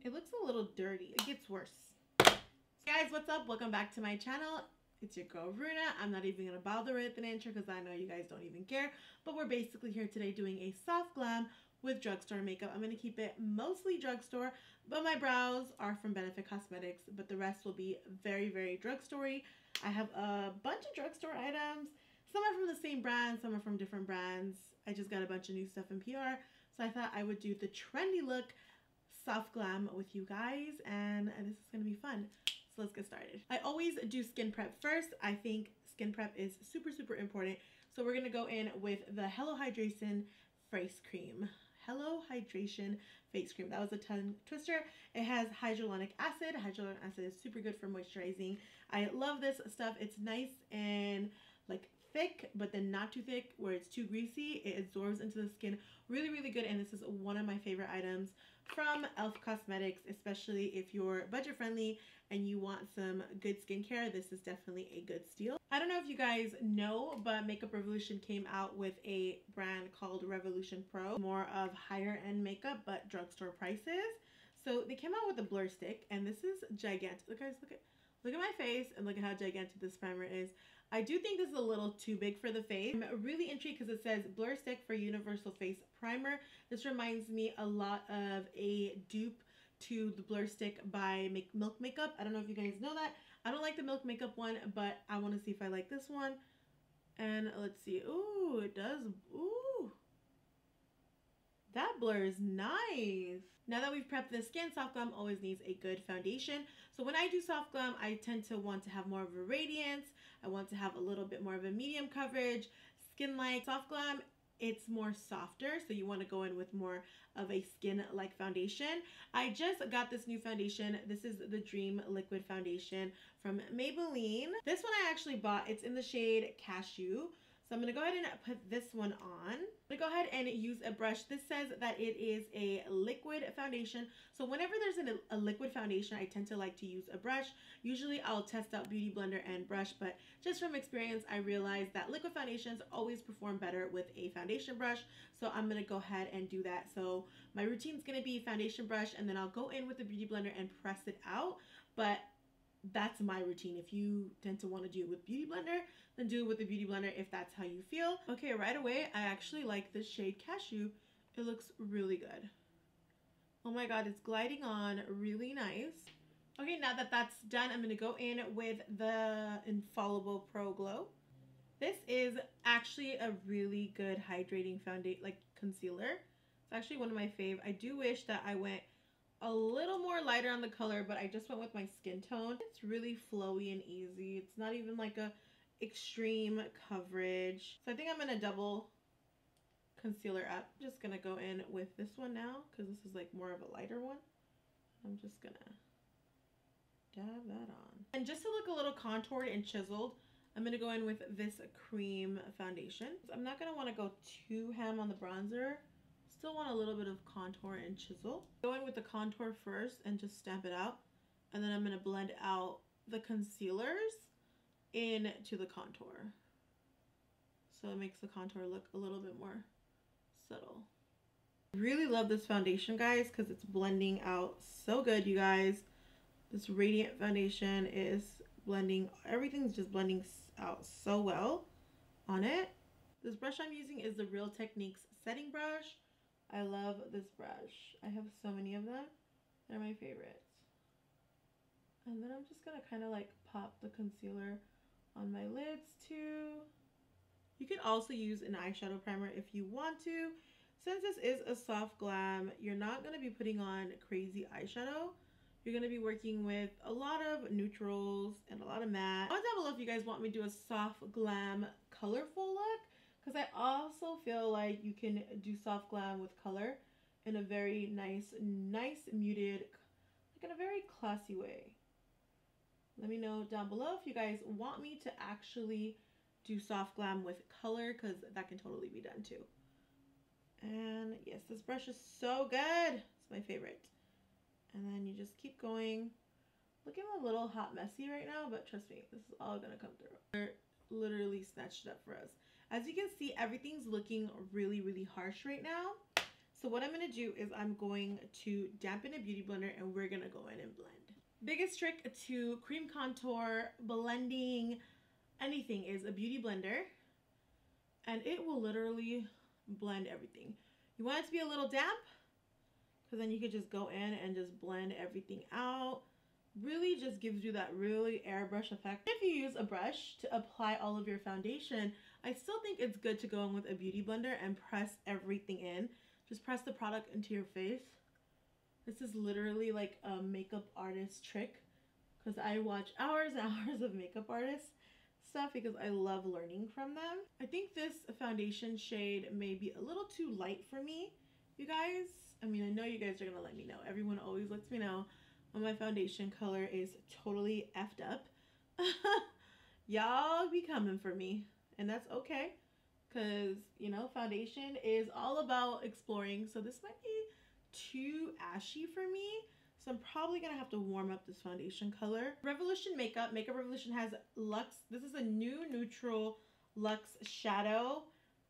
It looks a little dirty. It gets worse. Guys, what's up? Welcome back to my channel. It's your girl Runa. I'm not even gonna bother with an intro because I know you guys don't even care, but we're basically here today doing a soft glam with drugstore makeup. I'm gonna keep it mostly drugstore, but my brows are from Benefit Cosmetics, but the rest will be very drugstore-y. I have a bunch of drugstore items. Some are from the same brand, some are from different brands. I just got a bunch of new stuff in PR, so I thought I would do the trendy look soft glam with you guys, and this is gonna be fun. So let's get started. I always do skin prep first. I think skin prep is super important. So we're gonna go in with the Hello Hydration face cream. Hello Hydration face cream. That was a tongue twister. It has hyaluronic acid. Hyaluronic acid is super good for moisturizing. I love this stuff. It's nice and like thick, but then not too thick where it's too greasy. It absorbs into the skin really good, and this is one of my favorite items from e.l.f. Cosmetics, especially if you're budget friendly and you want some good skincare. This is definitely a good steal. I don't know if you guys know, but Makeup Revolution came out with a brand called Revolution Pro, more of higher end makeup but drugstore prices. So they came out with a blur stick, and this is gigantic. Look guys, look at my face and look at how gigantic this primer is. I do think this is a little too big for the face. I'm really intrigued because it says blur stick for universal face primer. This reminds me a lot of a dupe to the blur stick by Milk Makeup. I don't know if you guys know that. I don't like the Milk Makeup one, but I want to see if I like this one. And let's see. Ooh, it does. Ooh, that blur is nice. Now that we've prepped the skin, soft glam always needs a good foundation. So when I do soft glam, I tend to want to have more of a radiance. I want to have a little bit more of a medium coverage. Skin-like soft glam, it's more softer, so you want to go in with more of a skin-like foundation. I just got this new foundation. This is the Dream Liquid Foundation from Maybelline. This one I actually bought. It's in the shade Cashew. So I'm going to go ahead and put this one on. I'm going to go ahead and use a brush. This says that it is a liquid foundation. So whenever there's a liquid foundation, I tend to like to use a brush. Usually I'll test out Beauty Blender and brush, but just from experience, I realized that liquid foundations always perform better with a foundation brush. So I'm going to go ahead and do that. So my routine is going to be foundation brush, and then I'll go in with the Beauty Blender and press it out. But that's my routine. If you tend to want to do it with Beauty Blender, then do it with the Beauty Blender if that's how you feel. Okay, right away, I actually like this shade Cashew. It looks really good. Oh my god, it's gliding on really nice. Okay, now that that's done, I'm going to go in with the Infallible Pro Glow. This is actually a really good hydrating foundation, like concealer. It's actually one of my fave. I do wish that I went a little more lighter on the color, but I just went with my skin tone. It's really flowy and easy. It's not even like a extreme coverage. So I think I'm gonna double concealer up. I'm just gonna go in with this one now because this is like more of a lighter one. I'm just gonna dab that on. And just to look a little contoured and chiseled, I'm gonna go in with this cream foundation. I'm not gonna want to go too ham on the bronzer. Still want a little bit of contour and chisel. Go in with the contour first and just stamp it out, and then I'm going to blend out the concealers into the contour, so it makes the contour look a little bit more subtle. I really love this foundation, guys, because it's blending out so good, you guys. This Radiant foundation is blending, everything's just blending out so well on it. This brush I'm using is the Real Techniques setting brush. I love this brush. I have so many of them. They're my favorites. And then I'm just gonna kind of like pop the concealer on my lids too. You can also use an eyeshadow primer if you want to. Since this is a soft glam, you're not gonna be putting on crazy eyeshadow. You're gonna be working with a lot of neutrals and a lot of matte. Comment down below if you guys want me to do a soft glam colorful look, because I also feel like you can do soft glam with color in a very nice muted, like in a very classy way. Let me know down below if you guys want me to actually do soft glam with color, because that can totally be done too. And yes, this brush is so good. It's my favorite. And then you just keep going. Looking a little hot messy right now, but trust me, this is all gonna come through. They're literally snatched it up for us. As you can see, everything's looking really harsh right now. So what I'm going to do is I'm going to dampen a beauty blender and we're going to go in and blend. Biggest trick to cream contour, blending, anything is a beauty blender. And it will literally blend everything. You want it to be a little damp, because then you could just go in and just blend everything out. Really just gives you that really airbrush effect. If you use a brush to apply all of your foundation, I still think it's good to go in with a beauty blender and press everything in. Just press the product into your face. This is literally like a makeup artist trick, because I watch hours and hours of makeup artists stuff because I love learning from them. I think this foundation shade may be a little too light for me, you guys. I mean, I know you guys are gonna let me know. Everyone always lets me know when my foundation color is totally effed up. Y'all be coming for me, and that's okay, because you know, foundation is all about exploring. So this might be too ashy for me, so I'm probably gonna have to warm up this foundation color. Revolution Makeup Revolution has Luxe. This is a new neutral Luxe shadow.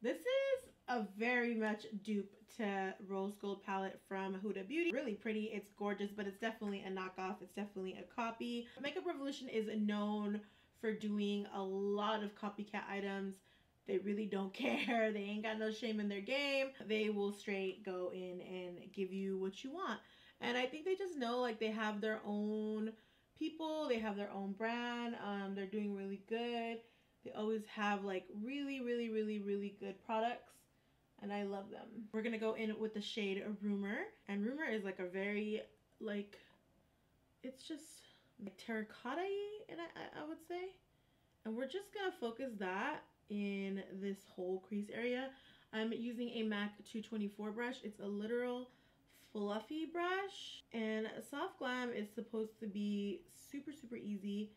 This is a very much dupe to Rose Gold palette from Huda Beauty. Really pretty, it's gorgeous, but it's definitely a knockoff. It's definitely a copy. Makeup Revolution is known for doing a lot of copycat items. They really don't care. They ain't got no shame in their game. They will straight go in and give you what you want. And I think they just know, like, they have their own people. They have their own brand. They're doing really good. They always have, like, really, really, really, really good products. And I love them. We're going to go in with the shade Rumor. And Rumor is, like, a very, like, it's just like terracotta-y, and I would say. And we're just going to focus that in this whole crease area. I'm using a MAC 224 brush. It's a literal fluffy brush, and Soft Glam is supposed to be super, super easy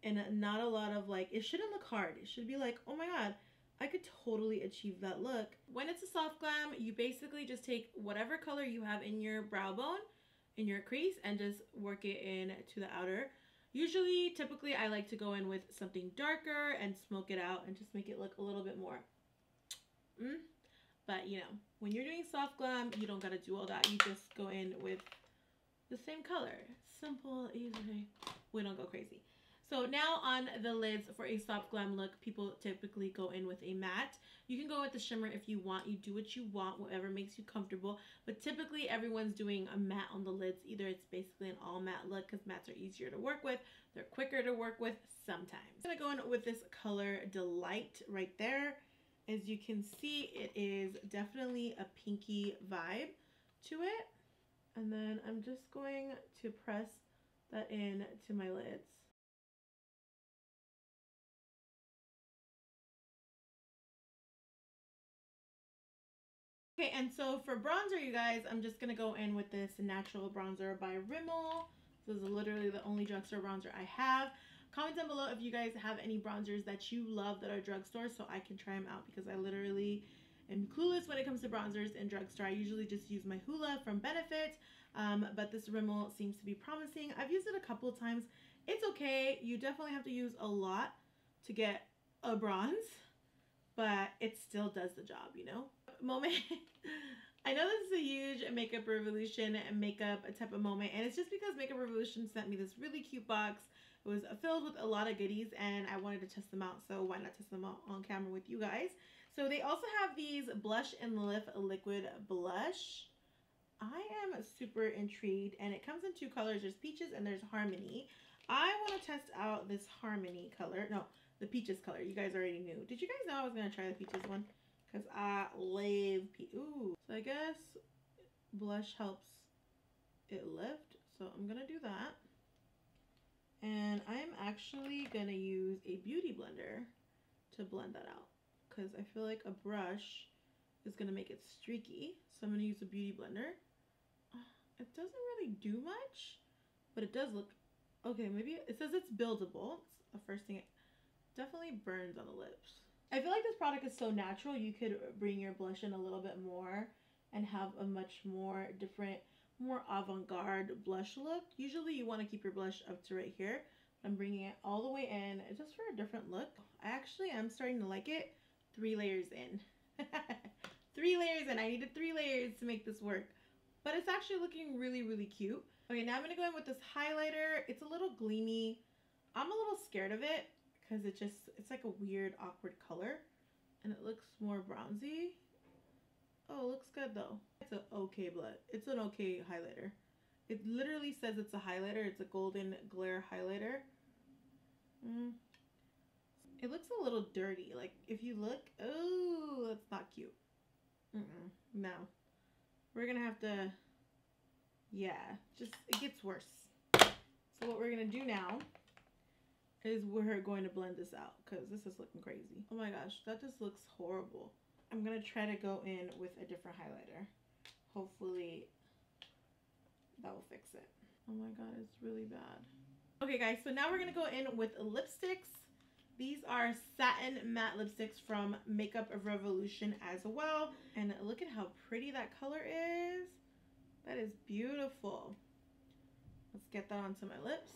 and not a lot of, like, it shouldn't look hard. It should be like, oh my god, I could totally achieve that look. When it's a Soft Glam, you basically just take whatever color you have in your brow bone, in your crease, and just work it in to the outer. Usually, typically, I like to go in with something darker and smoke it out and just make it look a little bit more. But, you know, when you're doing Soft Glam, you don't gotta do all that. You just go in with the same color. Simple, easy. We don't go crazy. So now on the lids for a Soft Glam look, people typically go in with a matte. You can go with the shimmer if you want. You do what you want, whatever makes you comfortable. But typically everyone's doing a matte on the lids. Either it's basically an all matte look, because mattes are easier to work with. They're quicker to work with sometimes. I'm gonna go in with this color Delight right there. As you can see, it is definitely a pinky vibe to it. And then I'm just going to press that in to my lids. Okay, and so for bronzer, you guys, I'm just going to go in with this natural bronzer by Rimmel. This is literally the only drugstore bronzer I have. Comment down below if you guys have any bronzers that you love that are drugstore, so I can try them out, because I literally am clueless when it comes to bronzers in drugstore. I usually just use my Hoola from Benefit, but this Rimmel seems to be promising. I've used it a couple of times. It's okay. You definitely have to use a lot to get a bronze, but it still does the job, you know? Moment. I know this is a huge Makeup Revolution and makeup type of moment, and it's just because Makeup Revolution sent me this really cute box. It was filled with a lot of goodies, and I wanted to test them out, so why not test them out on camera with you guys? So they also have these Blush and Lip Liquid Blush. I am super intrigued, and it comes in two colors. There's Peaches and there's Harmony. I want to test out this Harmony color. No, the Peaches color. You guys already knew. Did you guys know I was going to try the Peaches one? Because I love Ooh. So I guess blush helps it lift. So I'm going to do that. And I'm actually going to use a beauty blender to blend that out, because I feel like a brush is going to make it streaky. So I'm going to use a beauty blender. It doesn't really do much, but it does look okay. Maybe it says it's buildable. It's the first thing. It definitely burns on the lips. I feel like this product is so natural. You could bring your blush in a little bit more and have a much more different, more avant-garde blush look. Usually you want to keep your blush up to right here. I'm bringing it all the way in just for a different look. I actually am starting to like it 3 layers in. 3 layers and I needed 3 layers to make this work. But it's actually looking really, really cute. Okay, now I'm going to go in with this highlighter. It's a little gleamy. I'm a little scared of it because it's like a weird, awkward color. And it looks more bronzy. Oh, it looks good though. It's an okay blood. It's an okay highlighter. It literally says it's a highlighter. It's a golden glare highlighter. It looks a little dirty. Like if you look, oh, that's not cute. No. We're gonna have to, yeah, just, it gets worse. So what we're gonna do now is we're going to blend this out because this is looking crazy. Oh my gosh, that just looks horrible. I'm gonna try to go in with a different highlighter. Hopefully that will fix it. Oh my god, it's really bad. Okay guys, so now we're gonna go in with lipsticks. These are satin matte lipsticks from Makeup Revolution as well. And look at how pretty that color is. That is beautiful. Let's get that onto my lips.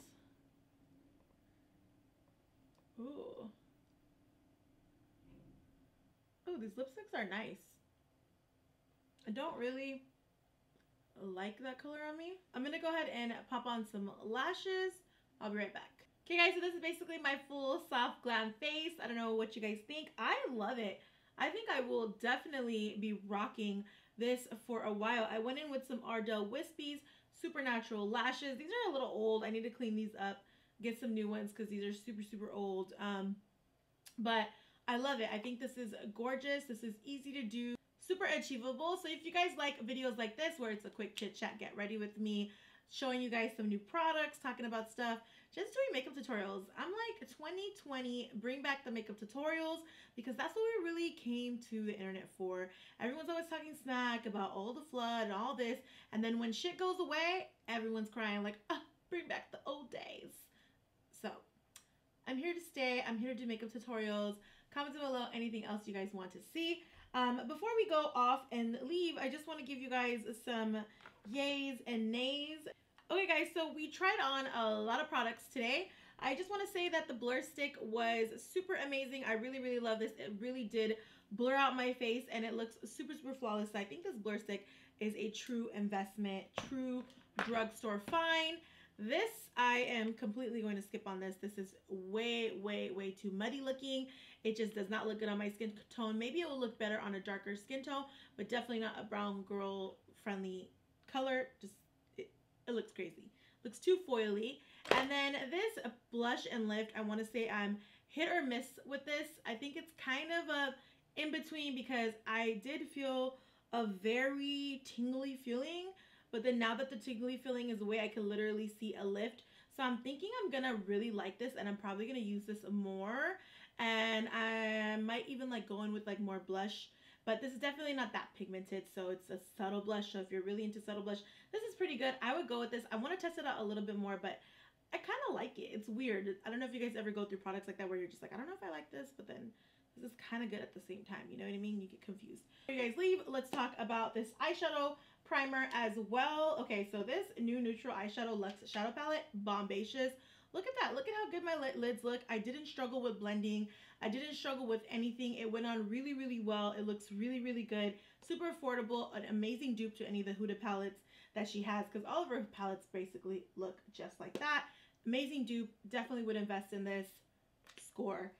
Ooh. Oh, these lipsticks are nice. I don't really like that color on me. I'm gonna go ahead and pop on some lashes. I'll be right back. Okay guys, so this is basically my full soft glam face. I don't know what you guys think. I love it. I think I will definitely be rocking this for a while. I went in with some Ardell Wispies Supernatural lashes. These are a little old. I need to clean these up, get some new ones because these are super, super old. But I love it. I think this is gorgeous. This is easy to do, super achievable. So if you guys like videos like this where it's a quick chit chat, get ready with me, showing you guys some new products, talking about stuff, just doing makeup tutorials. I'm like 2020, bring back the makeup tutorials because that's what we really came to the internet for. Everyone's always talking smack about all the flood and all this, and then when shit goes away, everyone's crying like, oh, bring back the old days. So I'm here to stay. I'm here to do makeup tutorials. Comment down below anything else you guys want to see. Before we go off and leave, I just want to give you guys some yays and nays. Okay guys, so we tried on a lot of products today. I just want to say that the blur stick was super amazing. I really, really love this. It really did blur out my face and it looks super, super flawless. So I think this blur stick is a true investment, true drugstore find. This, I am completely going to skip on this. This is way, way, way too muddy looking. It just does not look good on my skin tone. Maybe it will look better on a darker skin tone, but definitely not a brown girl friendly color. Just, it looks crazy. Looks too foily. And then this blush and lift, I want to say I'm hit or miss with this. I think it's kind of a in between because I did feel a very tingly feeling, but then now that the tingly feeling is away, I can literally see a lift. So I'm thinking I'm gonna really like this and I'm probably gonna use this more. And I might even like go in with like more blush, but this is definitely not that pigmented, so it's a subtle blush. So if you're really into subtle blush, this is pretty good. I would go with this. I want to test it out a little bit more, but I kind of like it. It's weird. I don't know if you guys ever go through products like that where you're just like, I don't know if I like this, but then this is kind of good at the same time. You know what I mean? You get confused. Before you guys leave, let's talk about this eyeshadow primer as well. Okay, so this new neutral eyeshadow Luxe Shadow Palette, Bombacious. Look at that. Look at how good my lids look. I didn't struggle with blending. I didn't struggle with anything. It went on really, really well. It looks really, really good. Super affordable. An amazing dupe to any of the Huda palettes that she has because all of her palettes basically look just like that. Amazing dupe. Definitely would invest in this. Score.